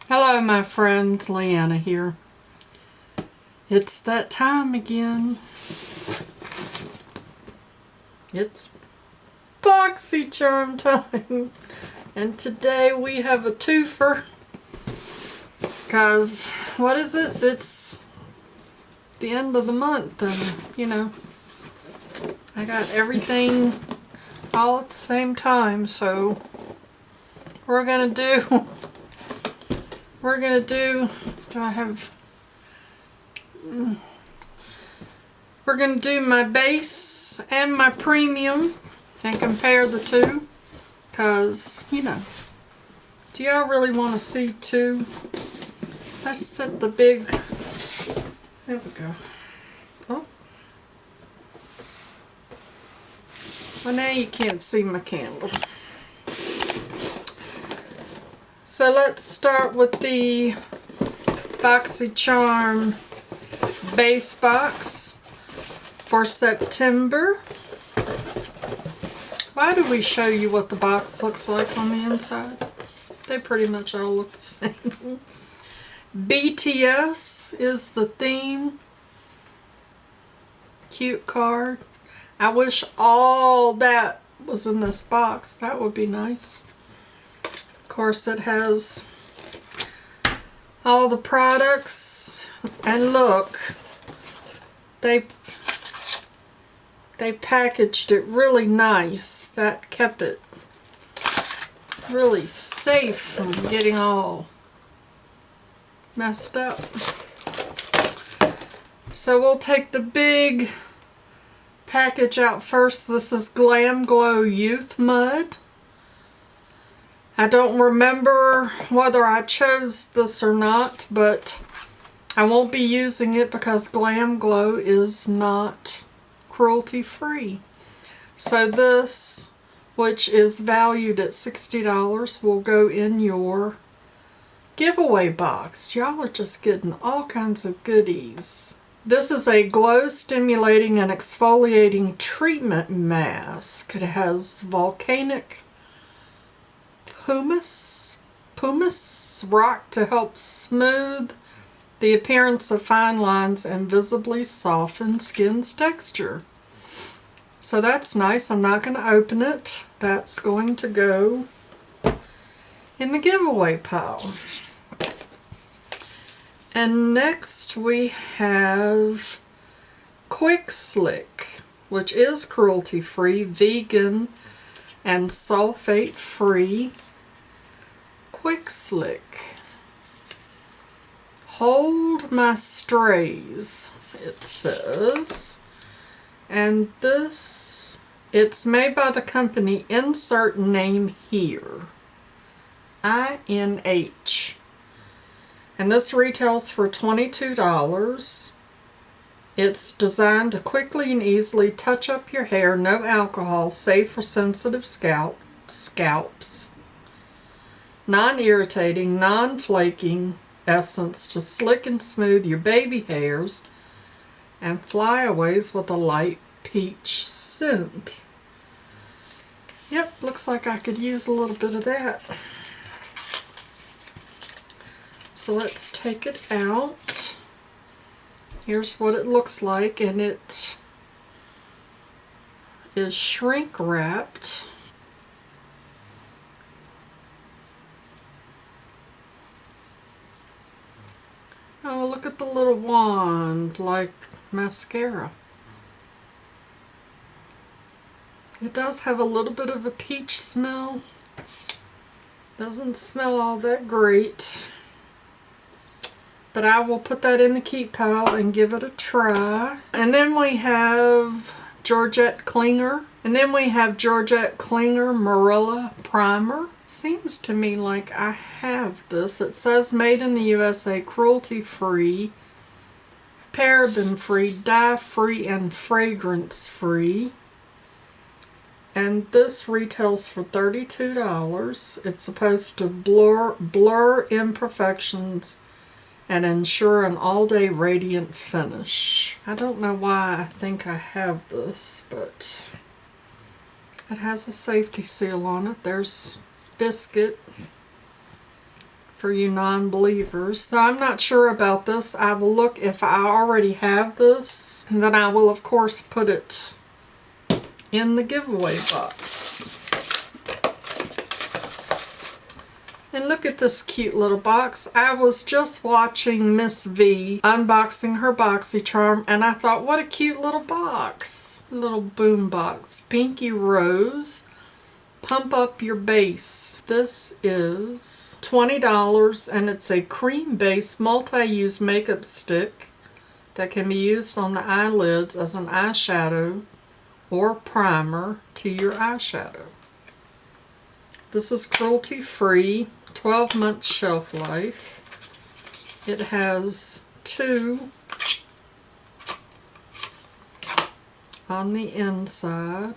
Hello my friends, Leanna here. It's that time again. It's BoxyCharm time. And today we have a twofer. Because, what is it? It's the end of the month and, you know, I got everything all at the same time. So, we're going to do... We're going to do my base and my premium and compare the two. Because, you know, do y'all really want to see two? Let's set the big... There we go. Oh. Well, now you can't see my candle. So let's start with the BoxyCharm base box for September. Why do we show you what the box looks like on the inside? They pretty much all look the same. BTS is the theme. Cute card. I wish all that was in this box. That would be nice. Of course, it has all the products, and look, they packaged it really nice. That kept it really safe from getting all messed up. So we'll take the big package out first. This is GlamGlow YouthMud. I don't remember whether I chose this or not, but I won't be using it because GlamGlow is not cruelty-free. So this, which is valued at $60, will go in your giveaway box. Y'all are just getting all kinds of goodies. This is a glow stimulating and exfoliating treatment mask. It has volcanic pumice rock to help smooth the appearance of fine lines and visibly soften skin's texture. So that's nice. I'm not going to open it. That's going to go in the giveaway pile. And next we have Quick Slick, which is cruelty-free, vegan, and sulfate-free. Quick Slick. Hold My Strays, it says. And this, it's made by the company Insert Name Here. INH. And this retails for $22. It's designed to quickly and easily touch up your hair. No alcohol, safe for sensitive scalps. Non-irritating, non-flaking essence to slick and smooth your baby hairs and flyaways with a light peach scent. Yep, looks like I could use a little bit of that. So let's take it out. Here's what it looks like, and it is shrink wrapped. Oh, look at the little wand, like mascara. It does have a little bit of a peach smell. Doesn't smell all that great. But I will put that in the keep pile and give it a try. And then we have Georgette Klinger. And then we have Georgette Klinger Marula Primer. Seems to me like I have this. It says made in the USA, cruelty-free, paraben-free, dye-free, and fragrance-free. And this retails for $32. It's supposed to blur imperfections and ensure an all-day radiant finish. I don't know why I think I have this, but it has a safety seal on it. There's biscuit for you non-believers. So I'm not sure about this. I will look if I already have this, and then I will of course put it in the giveaway box. And look at this cute little box. I was just watching Miss V unboxing her BoxyCharm, and I thought, what a cute little box. Little boom box. Pinky Rose. Pump Up Your Base. This is $20, and it's a cream-based multi-use makeup stick that can be used on the eyelids as an eyeshadow or primer to your eyeshadow. This is cruelty-free, 12-month shelf life. It has 2 on the inside.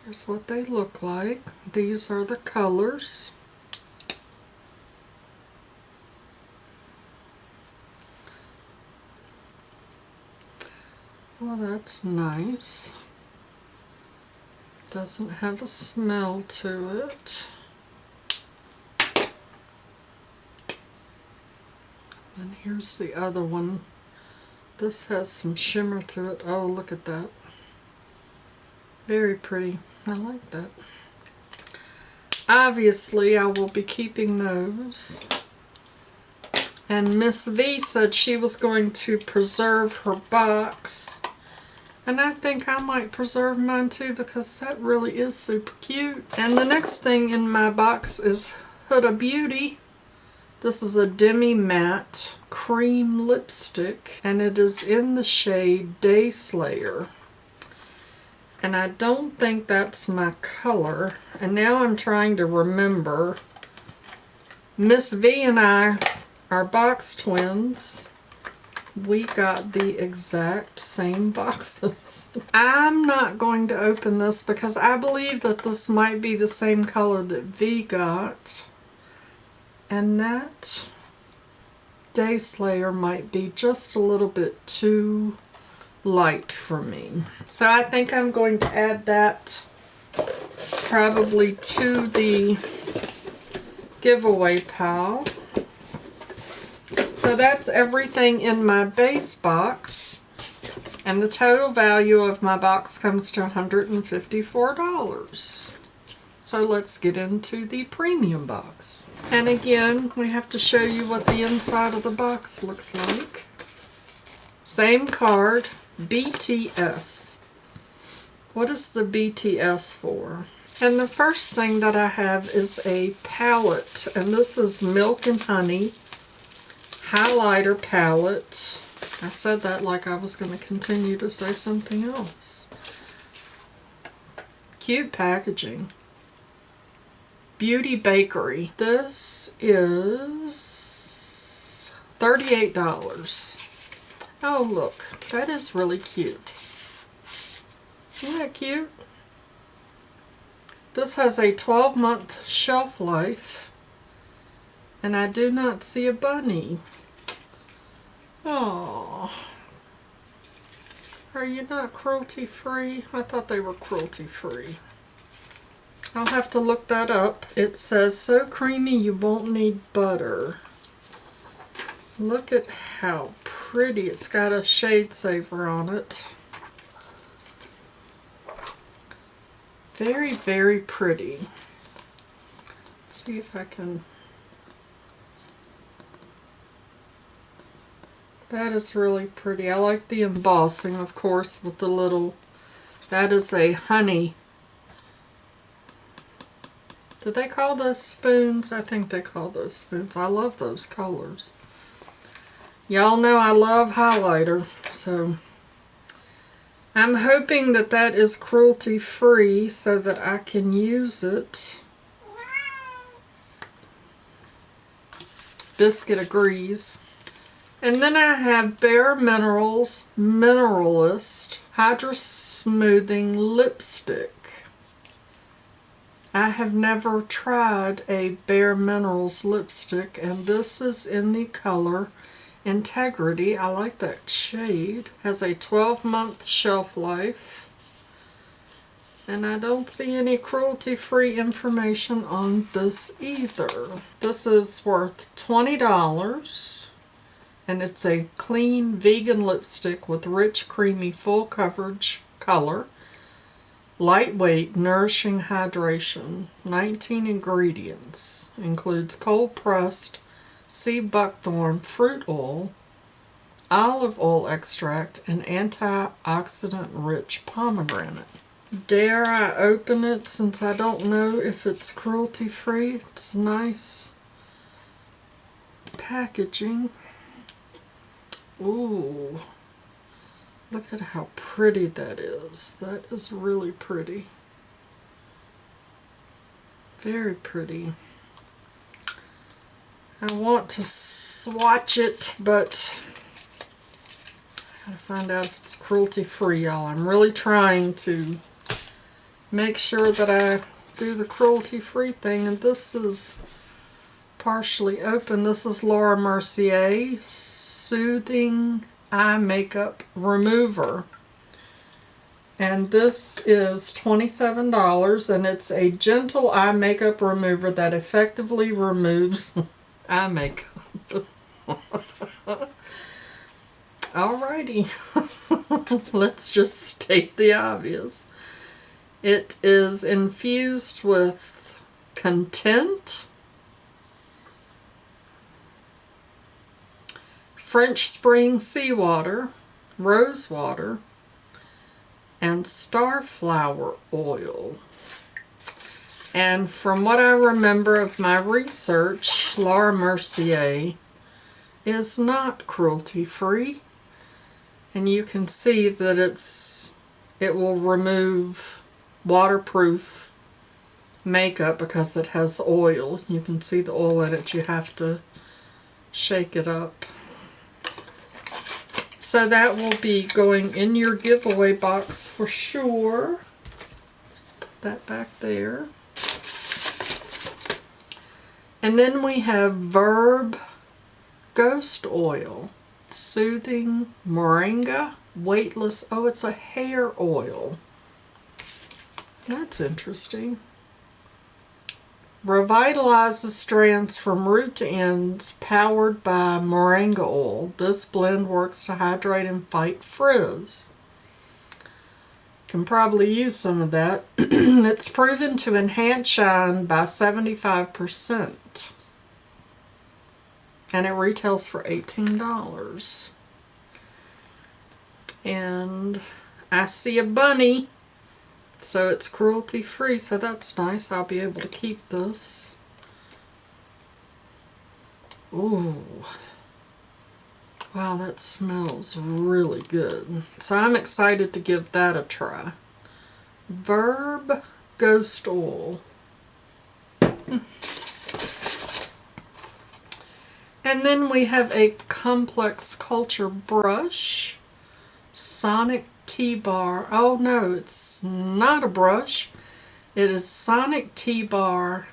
Here's what they look like. These are the colors. Well, that's nice. Doesn't have a smell to it. And here's the other one. This has some shimmer to it. Oh, look at that. Very pretty. I like that. Obviously, I will be keeping those. And Miss V said she was going to preserve her box. And I think I might preserve mine too, because that really is super cute. And the next thing in my box is Huda Beauty. This is a Demi matte cream lipstick, and it is in the shade Day Slayer. And I don't think that's my color. And now I'm trying to remember. Miss V and I are box twins. We got the exact same boxes. I'm not going to open this because I believe that this might be the same color that V got. And that Day Slayer might be just a little bit too light for me. So I think I'm going to add that probably to the giveaway pile. So that's everything in my base box, and the total value of my box comes to $154. So let's get into the premium box. And again, we have to show you what the inside of the box looks like. Same card, BTS. What is the BTS for? And the first thing that I have is a palette, and this is Milk and Honey highlighter palette. I said that like I was going to continue to say something else. Cute packaging. Beauty Bakerie. This is $38. Oh, look. That is really cute. Isn't that cute? This has a 12-month shelf life. And I do not see a bunny. Oh, are you not cruelty-free? I thought they were cruelty-free. I'll have to look that up. It says, so creamy you won't need butter. Look at how pretty. It's got a shade saver on it. Very, very pretty. Let's see if I can... That is really pretty. I like the embossing, of course, with the little... That is a honey. Did they call those spoons? I think they call those spoons. I love those colors. Y'all know I love highlighter, so... I'm hoping that that is cruelty-free so that I can use it. Biscuit agrees. And then I have Bareminerals Mineralist Hydra-Smoothing Lipstick. I have never tried a Bareminerals lipstick, and this is in the color Integrity. I like that shade. Has a 12-month shelf life. And I don't see any cruelty-free information on this either. This is worth $20. And it's a clean vegan lipstick with rich, creamy, full coverage color. Lightweight, nourishing hydration. 19 ingredients. Includes cold pressed sea buckthorn fruit oil, olive oil extract, and antioxidant rich pomegranate. Dare I open it since I don't know if it's cruelty free? It's nice packaging. Ooh, look at how pretty that is. That is really pretty. Very pretty. I want to swatch it, but I gotta find out if it's cruelty free, y'all. I'm really trying to make sure that I do the cruelty free thing, and this is partially open. This is Laura Mercier Soothing Eye Makeup Remover, and this is $27, and it's a gentle eye makeup remover that effectively removes eye makeup. Alrighty, let's just state the obvious. It is infused with content, French spring seawater, rose water, and starflower oil. And from what I remember of my research, Laura Mercier is not cruelty free. And you can see that it will remove waterproof makeup because it has oil. You can see the oil in it. You have to shake it up. So that will be going in your giveaway box for sure. Just put that back there. And then we have Verb Ghost Oil. Soothing Moringa Weightless. Oh, it's a hair oil. That's interesting. Revitalizes strands from root to ends, powered by moringa oil. This blend works to hydrate and fight frizz. Can probably use some of that. It's proven to enhance shine by 75%. And it retails for $18. And I see a bunny. So it's cruelty free, so that's nice. I'll be able to keep this. Ooh. Wow, that smells really good. So I'm excited to give that a try. Verb Ghost Oil. And then we have a Complex Culture brush. Sonic T-Bar. Oh no, it's not a brush. It is Sonic T-Bar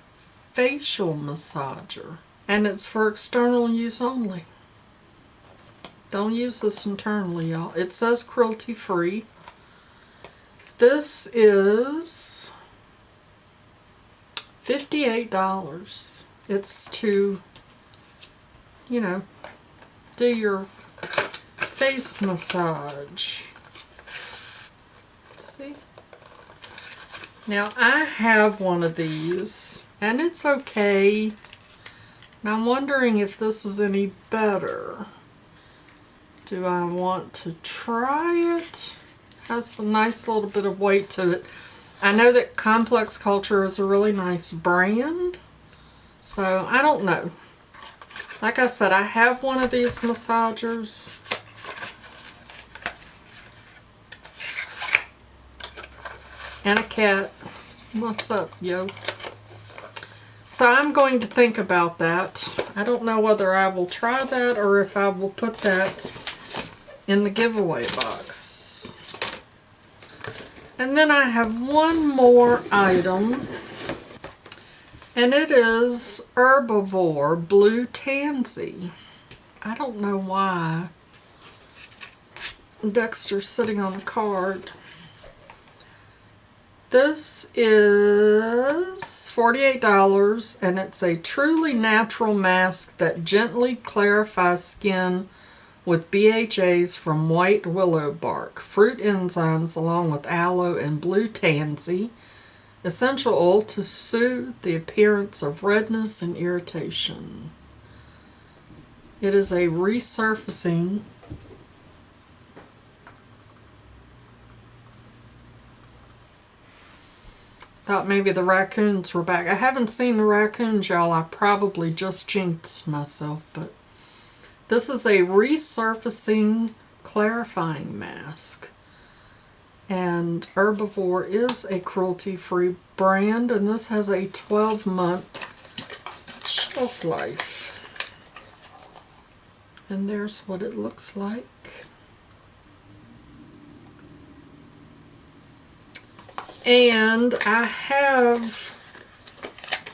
Facial Massager. And it's for external use only. Don't use this internally, y'all. It says cruelty free. This is $58. It's to, you know, do your face massage. See? Now I have one of these and it's okay. And I'm wondering if this is any better. Do I want to try it? Has a nice little bit of weight to it. I know that Complex Culture is a really nice brand. So I don't know. Like I said, I have one of these massagers. And a cat. What's up, yo? So I'm going to think about that. I don't know whether I will try that or if I will put that in the giveaway box. And then I have one more item. And it is Herbivore Blue Tansy. I don't know why Dexter's sitting on the card. This is $48 and it's a truly natural mask that gently clarifies skin with BHAs from white willow bark, fruit enzymes along with aloe and blue tansy, essential oil to soothe the appearance of redness and irritation. It is a resurfacing thought maybe the raccoons were back. I haven't seen the raccoons, y'all. I probably just jinxed myself, but this is a resurfacing clarifying mask. And Herbivore is a cruelty-free brand, and this has a 12-month shelf life. And there's what it looks like. And I have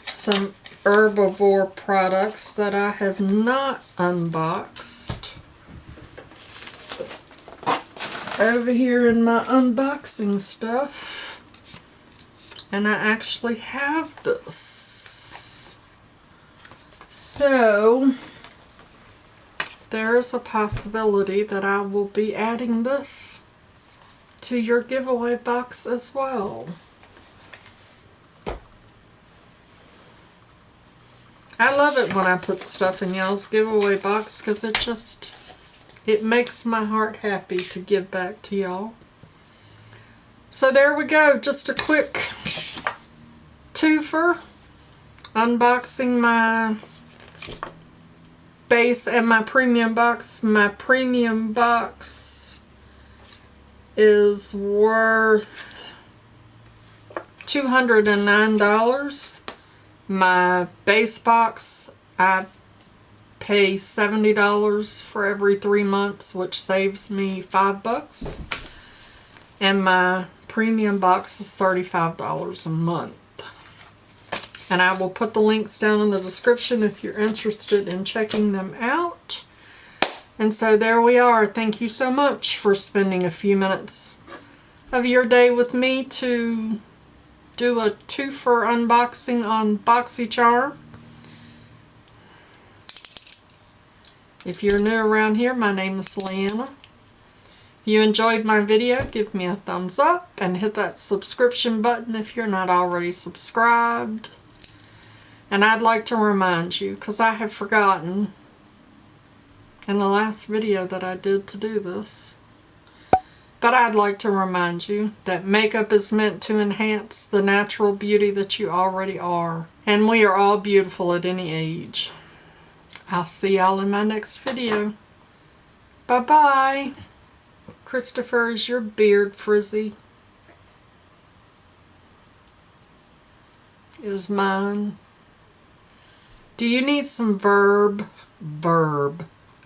some Herbivore products that I have not unboxed over here in my unboxing stuff. And I actually have this. So there is a possibility that I will be adding this to your giveaway box as well. I love it when I put stuff in y'all's giveaway box because it makes my heart happy to give back to y'all. So there we go, just a quick twofer, unboxing my base and my premium box. My premium box is worth $209. My base box, I pay $70 for every 3 months, which saves me $5. And my premium box is $35 a month. And I will put the links down in the description if you're interested in checking them out. And so there we are. Thank you so much for spending a few minutes of your day with me to do a twofer unboxing on BoxyCharm. If you're new around here, my name is Leanna. If you enjoyed my video, give me a thumbs up and hit that subscription button if you're not already subscribed. And I'd like to remind you, because I have forgotten in the last video that I did to do this, but I'd like to remind you that makeup is meant to enhance the natural beauty that you already are. And we are all beautiful at any age. I'll see y'all in my next video. Bye-bye. Christopher, is your beard frizzy? Is mine? Do you need some verb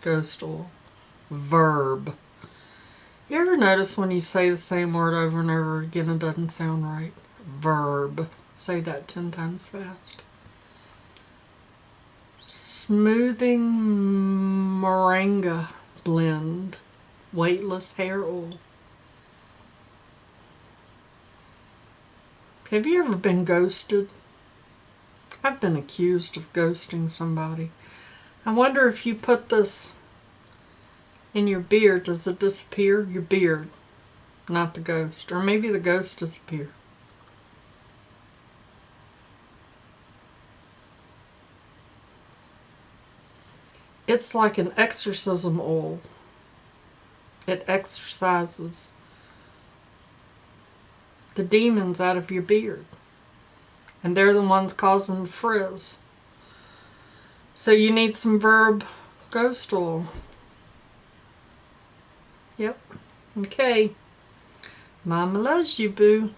ghost oil? Verb. You ever notice when you say the same word over and over again it doesn't sound right? Verb. Say that 10 times fast. Smoothing Moringa blend. Weightless hair oil. Have you ever been ghosted? I've been accused of ghosting somebody. I wonder if you put this in your beard, does it disappear? Your beard, not the ghost. Or maybe the ghost disappear. It's like an exorcism oil. It exorcises the demons out of your beard. And they're the ones causing the frizz. So you need some Verb Ghost Oil. Yep. Okay. Mama loves you, boo.